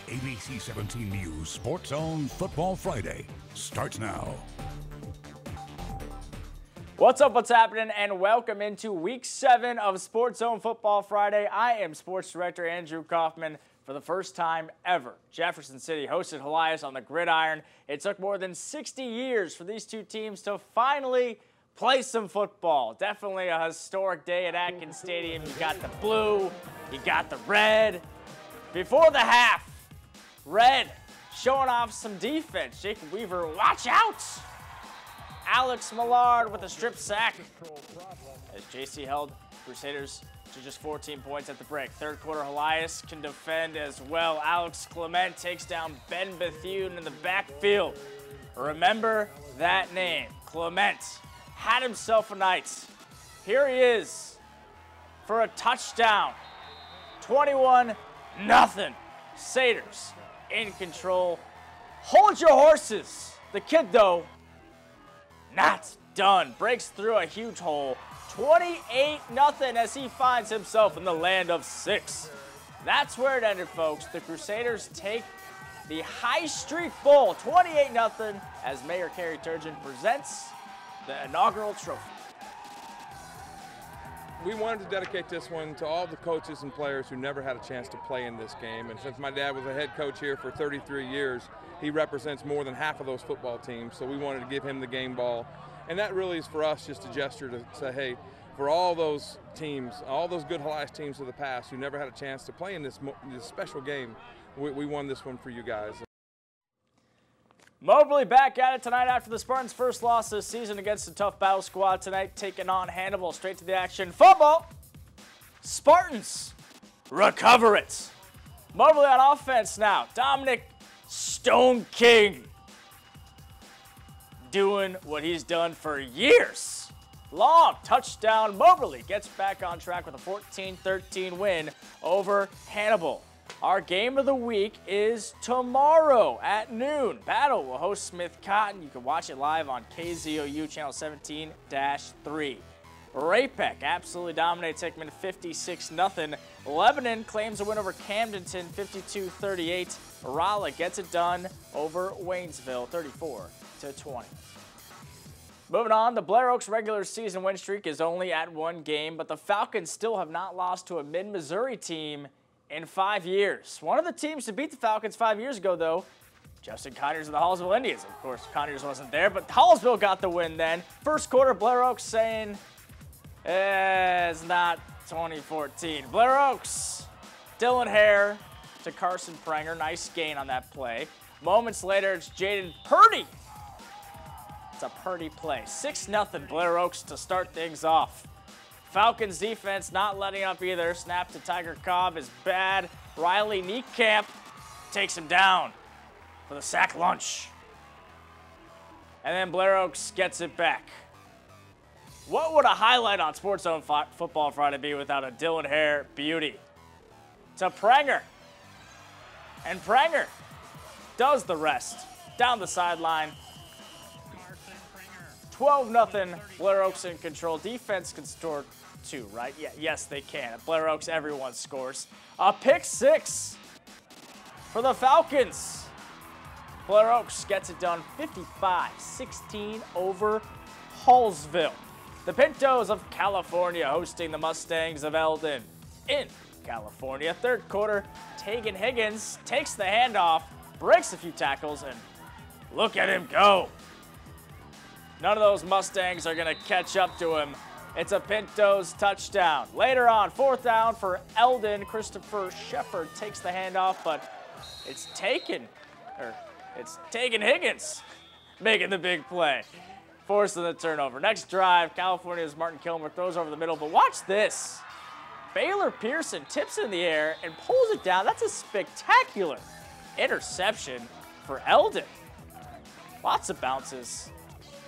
ABC 17 News SportsZone Football Friday starts now. What's up, what's happening, and welcome into Week 7 of SportsZone Football Friday. I am Sports Director Andrew Kaufman. For the first time ever, Jefferson City hosted Helias on the gridiron. It took more than 60 years for these two teams to finally play some football. Definitely a historic day at Atkins Stadium. You got the blue, you got the red. Before the half, red showing off some defense. Jacob Weaver, watch out! Alex Millard with a strip sack as JC held Crusaders to just 14 points at the break. Third quarter, Helias can defend as well. Alex Clement takes down Ben Bethune in the backfield. Remember that name, Clement. Had himself a night. Here he is for a touchdown. 21-0. Satyrs in control. Hold your horses. The kid, though, not done. Breaks through a huge hole. 28-0 as he finds himself in the land of 6. That's where it ended, folks. The Crusaders take the High Street Bowl 28-0 as Mayor Carrie Turgeon presents the inaugural trophy. We wanted to dedicate this one to all the coaches and players who never had a chance to play in this game. And since my dad was a head coach here for 33 years, he represents more than half of those football teams. So we wanted to give him the game ball. And that really is for us just a gesture to say, hey, for all those teams, all those good Helias teams of the past who never had a chance to play in this special game, we won this one for you guys. Moberly back at it tonight after the Spartans' first loss this season against a tough battle squad tonight, taking on Hannibal. Straight to the action. Football! Spartans recover it. Moberly on offense now. Dominic Stone King doing what he's done for years. Long touchdown. Moberly gets back on track with a 14-13 win over Hannibal. Our game of the week is tomorrow at noon. Battle will host Smith Cotton. You can watch it live on KZOU channel 17-3. Rapec absolutely dominates Hickman 56-0. Lebanon claims a win over Camdenton 52-38. Rolla gets it done over Waynesville 34-20. Moving on, the Blair Oaks regular season win streak is only at 1 game, but the Falcons still have not lost to a mid-Missouri team in 5 years. One of the teams to beat the Falcons 5 years ago, though, Justin Conyers of the Hallsville Indians. Of course, Conyers wasn't there, but Hallsville got the win then. First quarter, Blair Oaks saying, it's not 2014. Blair Oaks, Dylan Hare to Carson Prenger. Nice gain on that play. Moments later, it's Jaden Purdy. It's a Purdy play. 6-0 Blair Oaks to start things off. Falcons defense not letting up either. Snap to Tiger Cobb is bad. Riley Niekamp takes him down for the sack lunch. And then Blair Oaks gets it back. What would a highlight on SportsZone Football Friday be without a Dylan Hare beauty? To Prenger. And Prenger does the rest. Down the sideline. 12-0, Blair Oaks in control. Defense can score 2, right? Yeah, yes, they can. At Blair Oaks, everyone scores. A pick 6 for the Falcons. Blair Oaks gets it done 55-16 over Hallsville. The Pintos of California hosting the Mustangs of Eldon in California. Third quarter, Tegan Higgins takes the handoff, breaks a few tackles, and look at him go. None of those Mustangs are going to catch up to him. It's a Pintos touchdown. Later on, 4th down for Eldon. Christopher Shepard takes the handoff, but it's Tegan Higgins making the big play, forcing the turnover. Next drive, California's Martin Kilmer throws over the middle, but watch this. Baylor Pearson tips it in the air and pulls it down. That's a spectacular interception for Eldon. Lots of bounces.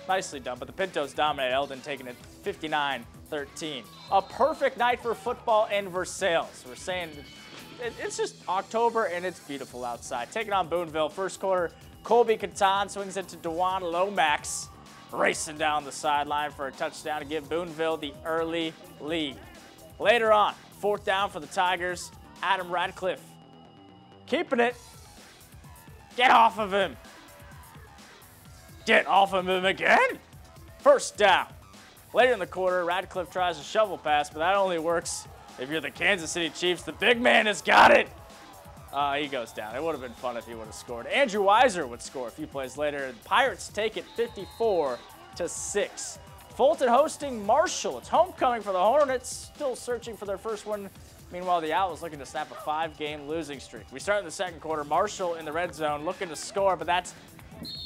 Nicely done, but the Pintos dominate Eldon, taking it 59-13. A perfect night for football in Versailles. We're saying it's just October and it's beautiful outside. Taking on Booneville. First quarter, Colby Catan swings it to Dewan Lomax, racing down the sideline for a touchdown to give Booneville the early lead. Later on, 4th down for the Tigers. Adam Radcliffe keeping it Get off of him. Get off of him again. First down. Later in the quarter, Radcliffe tries a shovel pass, but that only works if you're the Kansas City Chiefs. The big man has got it. He goes down. It would have been fun if he would have scored. Andrew Weiser would score a few plays later. The Pirates take it 54-6. Fulton hosting Marshall. It's homecoming for the Hornets, still searching for their first win. Meanwhile, the Owls looking to snap a 5-game losing streak. We start in the second quarter. Marshall in the red zone looking to score, but that's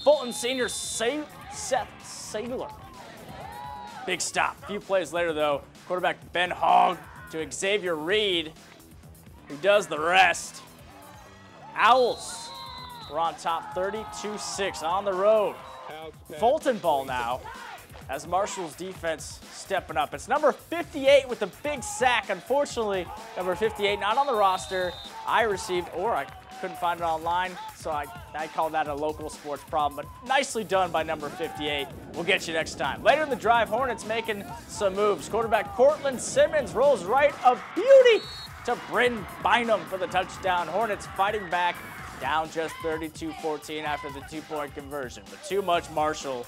Fulton senior Seth Saylor. Big stop. A few plays later, though, quarterback Ben Hogg to Xavier Reed, who does the rest. Owls were on top 32-6 on the road. Fulton ball now as Marshall's defense stepping up. It's number 58 with the big sack. Unfortunately, number 58 not on the roster. I received, or I couldn't find it online, so I call that a local sports problem, but nicely done by number 58. We'll get you next time. Later in the drive, Hornets making some moves. Quarterback Cortland Simmons rolls right, a beauty to Bryn Bynum for the touchdown. Hornets fighting back, down just 32-14 after the 2-point conversion, but too much Marshall.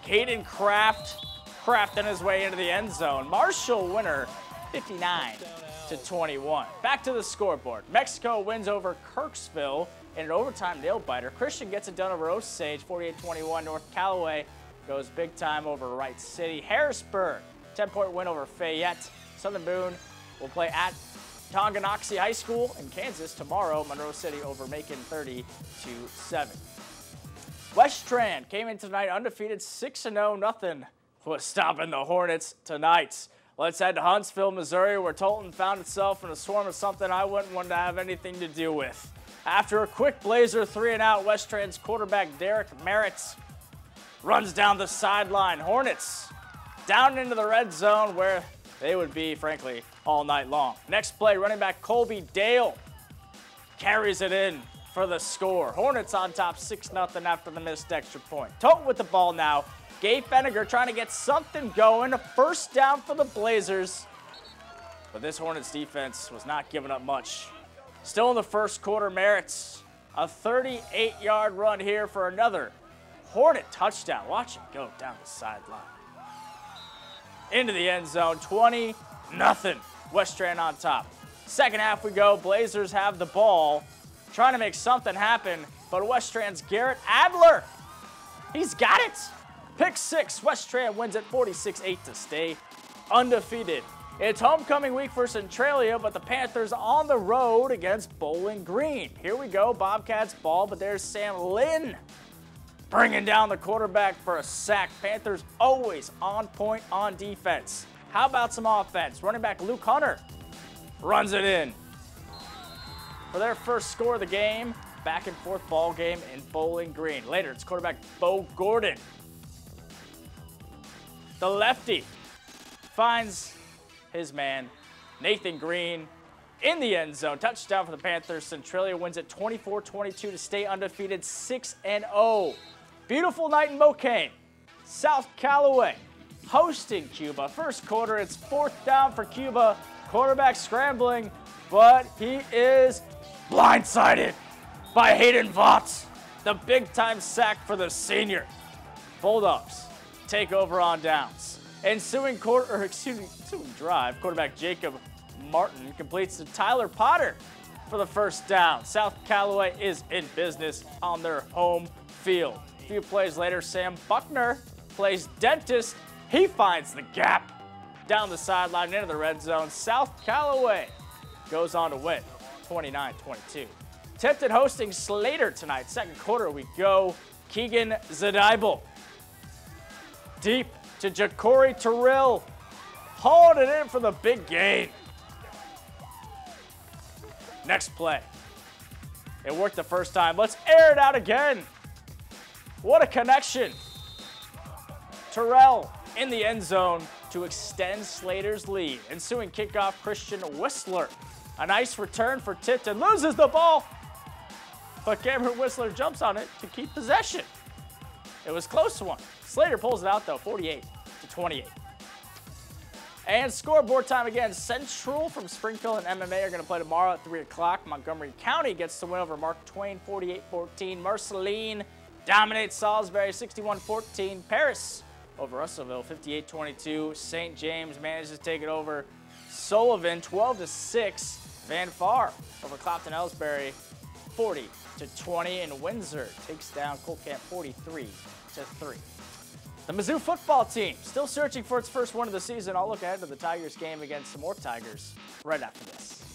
Caden crafting his way into the end zone. Marshall winner 59-21. Back to the scoreboard. Mexico wins over Kirksville in an overtime nail-biter. Christian gets it done over Osage, 48-21. North Callaway goes big time over Wright City. Harrisburg, 10-point win over Fayette. Southern Boone will play at Tonganoxie High School in Kansas tomorrow. Monroe City over Macon 30-7. West Strand came in tonight undefeated 6-0. Nothing was stopping the Hornets tonight. Let's head to Huntsville, Missouri, where Tolton found itself in a swarm of something I wouldn't want to have anything to do with. After a quick Blazer 3-and-out, West Strand's quarterback Derek Merritt runs down the sideline. Hornets down into the red zone where they would be, frankly, all night long. Next play, running back Colby Dale carries it in for the score. Hornets on top 6-0 after the missed extra point. Tote with the ball now. Gabe Feniger trying to get something going. A first down for the Blazers. But this Hornets defense was not giving up much. Still in the first quarter, Merritt's a 38-yard run here for another Hornet touchdown. Watch it go down the sideline. Into the end zone, 20-0. West Strand on top. Second half we go. Blazers have the ball, trying to make something happen, but West Strand's Garrett Adler, he's got it. Pick six. West Strand wins at 46-8 to stay undefeated. It's homecoming week for Centralia, but the Panthers on the road against Bowling Green. Here we go, Bobcats ball, but there's Sam Lynn bringing down the quarterback for a sack. Panthers always on point on defense. How about some offense? Running back Luke Hunter runs it in for their first score of the game. Back and forth ball game in Bowling Green. Later, it's quarterback Bo Gordon. The lefty finds his man, Nathan Green, in the end zone. Touchdown for the Panthers. Centralia wins at 24-22 to stay undefeated 6-0. Beautiful night in Mocaine. South Callaway hosting Cuba. First quarter, it's fourth down for Cuba. Quarterback scrambling, but he is blindsided by Hayden Vaught. The big-time sack for the senior. Bulldogs take over on downs. Ensuing drive, quarterback Jacob Martin completes to Tyler Potter for the first down. South Callaway is in business on their home field. A few plays later, Sam Buckner plays dentist. He finds the gap down the sideline into the red zone. South Callaway goes on to win 29-22. Tipton hosting Slater tonight. Second quarter we go. Keegan Zadibel deep to Ja'Cory Terrell, hauling it in for the big gain. Next play. It worked the first time. Let's air it out again. What a connection. Terrell in the end zone to extend Slater's lead. Ensuing kickoff, Christian Whistler. A nice return for Tipton. Loses the ball, but Cameron Whistler jumps on it to keep possession. It was a close one. Slater pulls it out, though, 48-28. And scoreboard time again. Central from Springfield and MMA are going to play tomorrow at 3 o'clock. Montgomery County gets the win over Mark Twain 48-14. Marceline dominates Salisbury 61-14. Paris over Russellville 58-22. St. James manages to take it over Sullivan 12-6. Van Far over Clopton Elsberry 40-20. And Windsor takes down Colcamp 43-3. The Mizzou football team still searching for its first win of the season. I'll look ahead to the Tigers game against some more Tigers right after this.